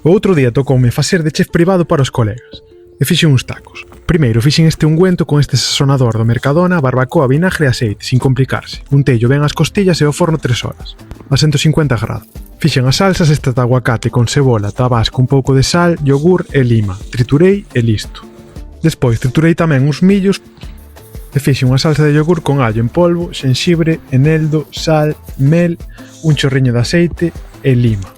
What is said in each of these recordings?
O outro día tocoume facer de chef privado para os colegas e fixen uns tacos. Primeiro fixen este ungüento con este sazonador do Mercadona, barbacoa, vinagre e aceite, sin complicarse. Unteillo ben as costillas e ao forno 3 horas, a 150 grados. Fixen as salsas, esta de aguacate con cebola, tabasco, un pouco de sal, yogur e lima. Triturei e listo. Despois triturei tamén uns millos e fixen unha salsa de yogur con allo en polvo, xenxibre, eneldo, sal, mel, un chorriño de aceite e lima.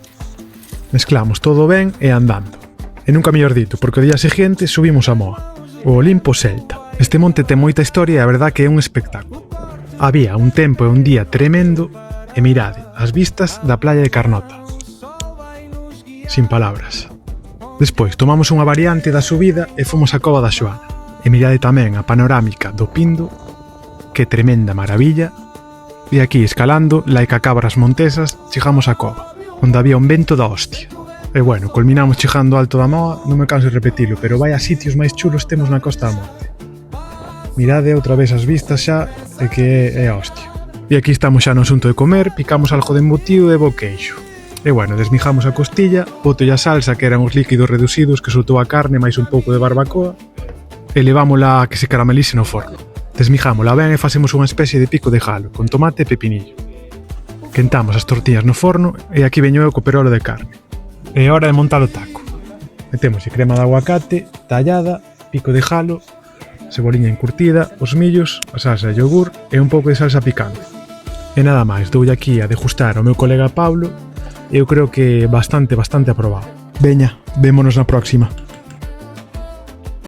Mezclamos todo ben e andando. E nunca mellor dito, porque o día seguinte subimos a Moa, o Olimpo Celta. Este monte ten moita historia e a verdad que é un espectáculo. Había un tempo e un día tremendo e mirade, as vistas da playa de Carnota. Sin palabras. Despois tomamos unha variante da subida e fomos á Cova da Xoana. E mirade tamén a panorámica do Pindo, que tremenda maravilla. E aquí, escalando, laica cabras montesas, chegamos á cova, onde había un vento da hostia. E bueno, culminamos chegando alto da Moa, non me canso de repetilo, pero vai a sitios máis chulos temos na Costa da Morte. Mirade outra vez as vistas xa, e que é a hostia. E aquí estamos xa no asunto de comer, picamos algo de embutido e bo queixo. E bueno, desmijamos a costilla, botolle a salsa, que eran os líquidos reducidos que soltou a carne, máis un pouco de barbacoa, e levámola a que se caramelice no forno. Desmijámola ben e facemos unha especie de pico de jalo, con tomate e pepinillo. Quentamos as tortillas no forno e aquí veño eu co perolo de carne. É hora de montar o taco. Metemos crema de aguacate, tallada, pico de jalo, ceboliña encurtida, os millos, a salsa de yogur e un pouco de salsa picante. E nada máis, doulle aquí a degustar ao meu colega Pablo e eu creo que bastante aprobado. Veña, vémonos na próxima.